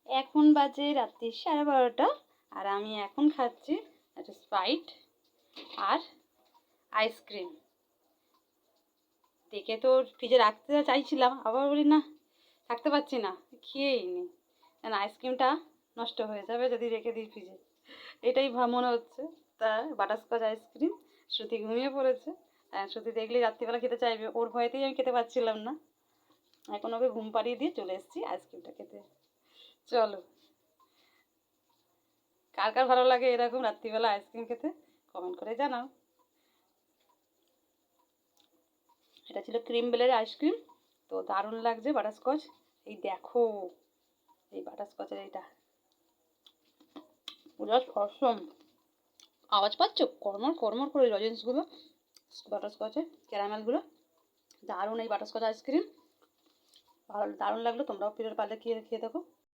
এখন বাজে রাত্রি 12:30 আর আমি এখন খাচ্ছি একটা স্প্রাইট আর আইসক্রিম। দেখে তো ফ্রিজে রাখতে চাইছিলাম, আবার বলি না, থাকতে পারছি না, খেয়েই নিই, কারণ আইসক্রিমটা নষ্ট হয়ে যাবে যদি রেখে দিই ফ্রিজে, এটাই মনে হচ্ছে। তা বাটারস্কচ আইসক্রিম, শ্রুতি ঘুমিয়ে পড়েছে। শ্রুতি দেখলেই রাত্রিবেলা খেতে চাইবে, ওর ভয়েতেই আমি খেতে পারছিলাম না। এখন ওকে ঘুম পাড়িয়ে দিয়ে চলে এসেছি আইসক্রিমটা খেতে। চলো, কার কার ভালো লাগে এরকম রাত্রিবেলা আইসক্রিম খেতে কমেন্ট করে জানাও। এটা ছিল ক্রিম বেলের আইসক্রিম, তো দারুণ লাগছে বাটারস্কচ। এই দেখো, এই বাটারস্কচের এইটা জাস্ট অসম। আওয়াজ পাচ্ছ কর্মর কর্মর করে লজেন্সগুলো, বাটারস্কচের ক্যারামেলগুলো, দারুণ এই বাটারস্কচ আইসক্রিম। ভালো, দারুণ লাগলো। তোমরাও পিরিয়ড পারলে খেয়ে দেখো।